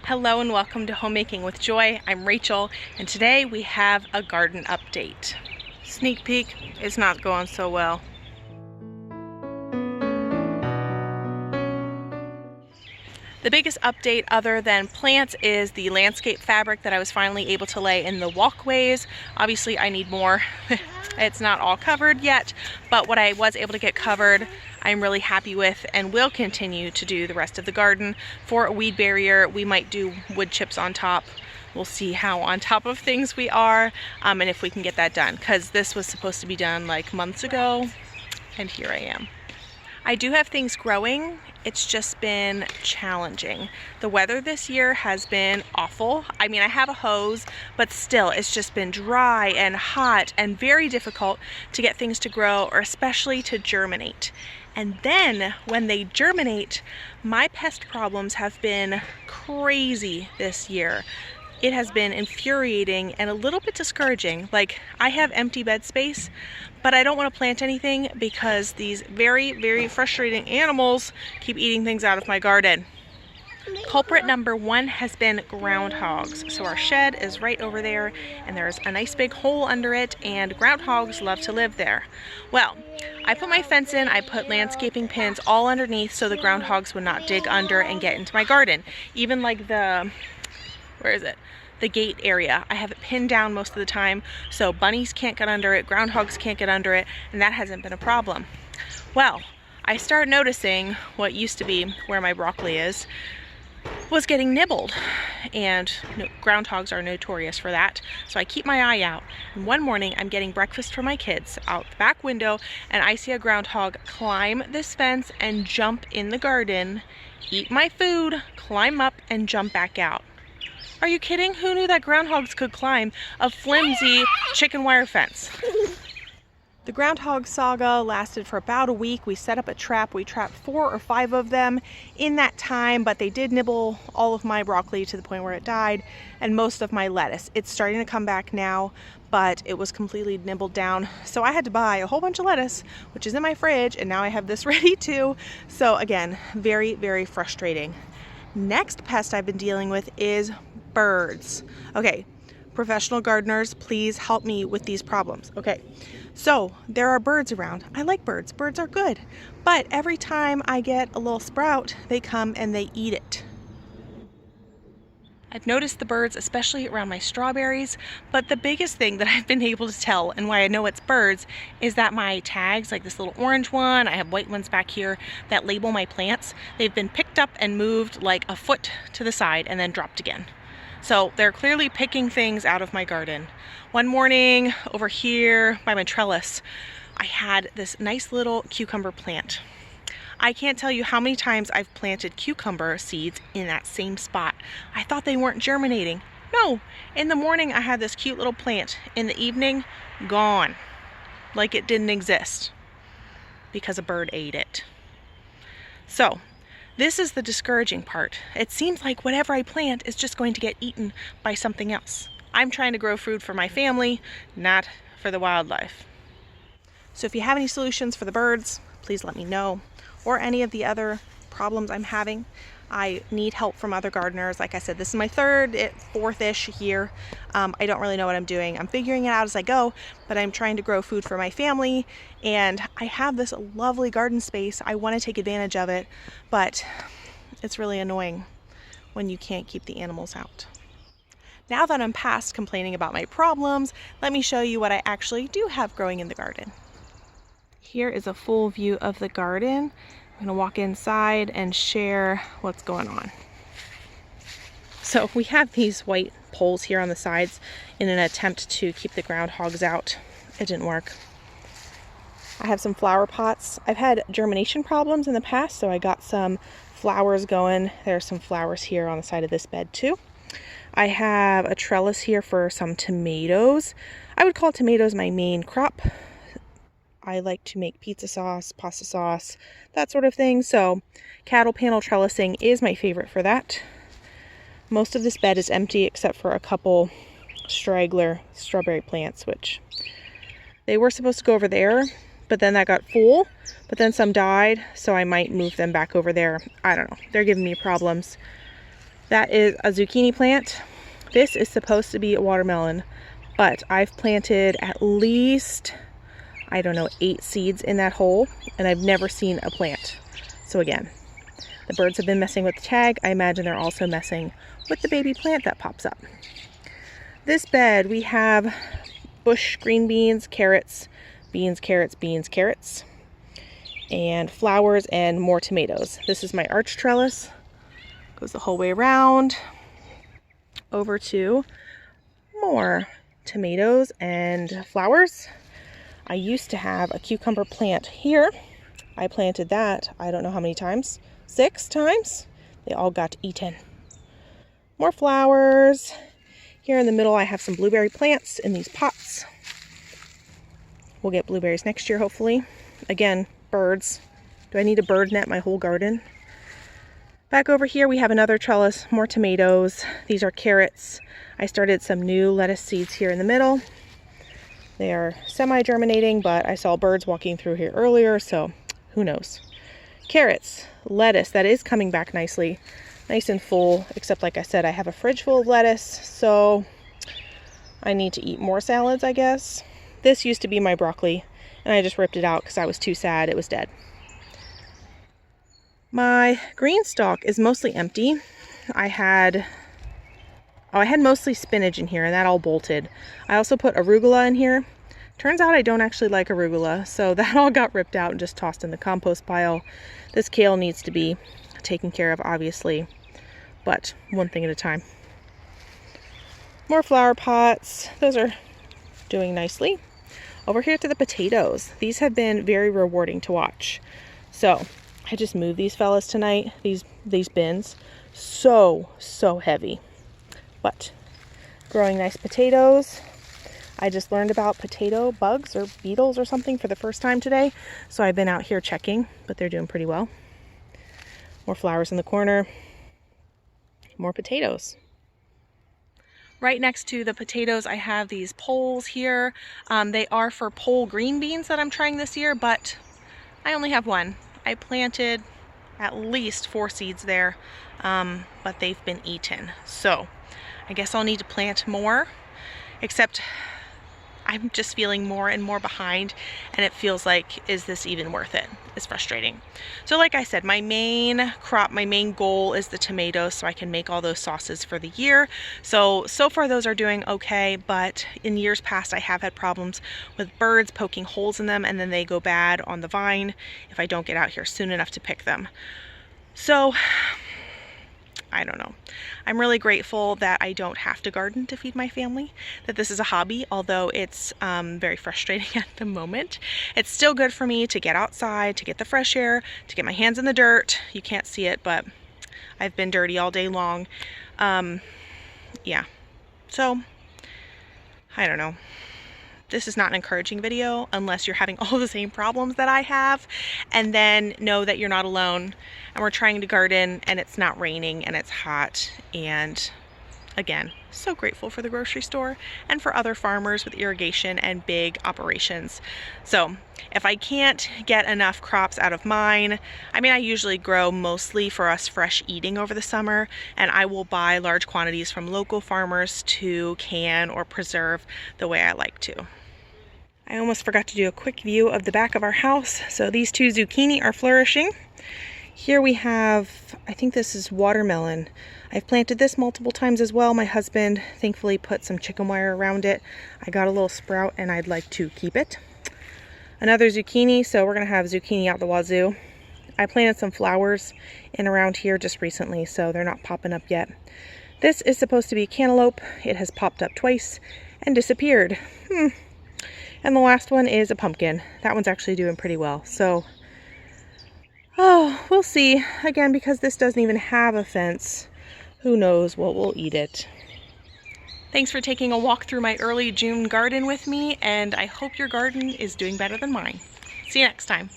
Hello and welcome to Homemaking with Joy. I'm Rachel and today we have a garden update. Sneak peek, it's not going so well. The biggest update other than plants is the landscape fabric that I was finally able to lay in the walkways. Obviously I need more. It's not all covered yet, but what I was able to get covered I'm really happy with and will continue to do the rest of the garden. For a weed barrier, we might do wood chips on top. We'll see how on top of things we are and if we can get that done, because this was supposed to be done like months ago and here I am. I do have things growing. It's just been challenging. The weather this year has been awful. I mean, I have a hose, but still it's just been dry and hot and very difficult to get things to grow or especially to germinate. And then when they germinate, my pest problems have been crazy this year. It has been infuriating and a little bit discouraging. Like, I have empty bed space, but I don't want to plant anything because these very, very frustrating animals keep eating things out of my garden. Culprit number one has been groundhogs. So our shed is right over there and there's a nice big hole under it and groundhogs love to live there. Well, I put my fence in, I put landscaping pins all underneath so the groundhogs would not dig under and get into my garden. Even like the, where is it? The gate area. I have it pinned down most of the time so bunnies can't get under it, groundhogs can't get under it, and that hasn't been a problem. Well, I started noticing what used to be where my broccoli is was getting nibbled, and groundhogs are notorious for that, so I keep my eye out. And one morning I'm getting breakfast for my kids out the back window and I see a groundhog climb this fence and jump in the garden, eat my food, climb up and jump back out. Are you kidding? Who knew that groundhogs could climb a flimsy chicken wire fence? The groundhog saga lasted for about a week. We set up a trap. We trapped 4 or 5 of them in that time, but they did nibble all of my broccoli to the point where it died and most of my lettuce. It's starting to come back now, but it was completely nibbled down. So I had to buy a whole bunch of lettuce, which is in my fridge, and now I have this ready too. So again, very, very frustrating. Next pest I've been dealing with is birds. Okay, professional gardeners, please help me with these problems. Okay, so there are birds around. I like birds. Birds are good. But every time I get a little sprout, they come and they eat it. I've noticed the birds, especially around my strawberries, but the biggest thing that I've been able to tell and why I know it's birds is that my tags, like this little orange one, I have white ones back here that label my plants, they've been picked up and moved like a foot to the side and then dropped again. So they're clearly picking things out of my garden. One morning over here by my trellis, I had this nice little cucumber plant. I can't tell you how many times I've planted cucumber seeds in that same spot. I thought they weren't germinating. No, in the morning I had this cute little plant. In the evening, gone. Like it didn't exist because a bird ate it. So this is the discouraging part. It seems like whatever I plant is just going to get eaten by something else. I'm trying to grow food for my family, not for the wildlife. So if you have any solutions for the birds, please let me know, or any of the other problems I'm having. I need help from other gardeners. Like I said, this is my fourth-ish year. I don't really know what I'm doing. I'm figuring it out as I go, but I'm trying to grow food for my family, and I have this lovely garden space. I want to take advantage of it, but it's really annoying when you can't keep the animals out. Now that I'm past complaining about my problems, let me show you what I actually do have growing in the garden. Here is a full view of the garden. I'm gonna walk inside and share what's going on. So we have these white poles here on the sides in an attempt to keep the groundhogs out. It didn't work. I have some flower pots. I've had germination problems in the past, so I got some flowers going. There are some flowers here on the side of this bed too. I have a trellis here for some tomatoes. I would call tomatoes my main crop. I like to make pizza sauce, pasta sauce, that sort of thing. So cattle panel trellising is my favorite for that. Most of this bed is empty except for a couple straggler strawberry plants, which they were supposed to go over there, but then that got full, but then some died, so I might move them back over there. I don't know. They're giving me problems. That is a zucchini plant. This is supposed to be a watermelon, but I've planted at least, I don't know, 8 seeds in that hole, and I've never seen a plant. So again, the birds have been messing with the tag. I imagine they're also messing with the baby plant that pops up. This bed, we have bush green beans, carrots, beans, carrots, beans, carrots, and flowers and more tomatoes. This is my arch trellis. Goes the whole way around over to more tomatoes and flowers. I used to have a cucumber plant here. I planted that, I don't know how many times, 6 times. They all got eaten. More flowers. Here in the middle I have some blueberry plants in these pots. We'll get blueberries next year hopefully. Again, birds. Do I need a bird net my whole garden? Back over here we have another trellis, more tomatoes. These are carrots. I started some new lettuce seeds here in the middle. They are semi-germinating, but I saw birds walking through here earlier, so who knows. Carrots, lettuce, that is coming back nicely. Nice and full, except like I said, I have a fridge full of lettuce, so I need to eat more salads, I guess. This used to be my broccoli, and I just ripped it out because I was too sad it was dead. My green stalk is mostly empty. I had mostly spinach in here, and that all bolted. I also put arugula in here. Turns out I don't actually like arugula, so that all got ripped out and just tossed in the compost pile. This kale needs to be taken care of, obviously, but one thing at a time. More flower pots. Those are doing nicely. Over here to the potatoes. These have been very rewarding to watch. So I just moved these fellas tonight, these bins. So heavy. But growing nice potatoes. I just learned about potato bugs or beetles or something for the first time today. So I've been out here checking, but they're doing pretty well. More flowers in the corner. More potatoes. Right next to the potatoes, I have these poles here. They are for pole green beans that I'm trying this year, but I only have one. I planted at least 4 seeds there, but they've been eaten. So I guess I'll need to plant more, except I'm just feeling more and more behind, and it feels like, is this even worth it? It's frustrating. So like I said, my main goal is the tomatoes, so I can make all those sauces for the year. So far those are doing okay, but in years past I have had problems with birds poking holes in them, and then they go bad on the vine if I don't get out here soon enough to pick them. So I don't know. I'm really grateful that I don't have to garden to feed my family, that this is a hobby, although it's very frustrating at the moment. It's still good for me to get outside, to get the fresh air, to get my hands in the dirt. You can't see it, but I've been dirty all day long. Yeah, so I don't know. This is not an encouraging video unless you're having all the same problems that I have, and then know that you're not alone, and we're trying to garden and it's not raining and it's hot. And again, so grateful for the grocery store and for other farmers with irrigation and big operations. So if I can't get enough crops out of mine, I mean, I usually grow mostly for us fresh eating over the summer, and I will buy large quantities from local farmers to can or preserve the way I like to. I almost forgot to do a quick view of the back of our house. So these 2 zucchini are flourishing. Here we have, I think this is watermelon. I've planted this multiple times as well. My husband thankfully put some chicken wire around it. I got a little sprout and I'd like to keep it. Another zucchini, so we're gonna have zucchini out the wazoo. I planted some flowers in around here just recently, so they're not popping up yet. This is supposed to be cantaloupe. It has popped up twice and disappeared. And the last one is a pumpkin. That one's actually doing pretty well. So, we'll see. Again, because this doesn't even have a fence, who knows what will eat it. Thanks for taking a walk through my early June garden with me, and I hope your garden is doing better than mine. See you next time.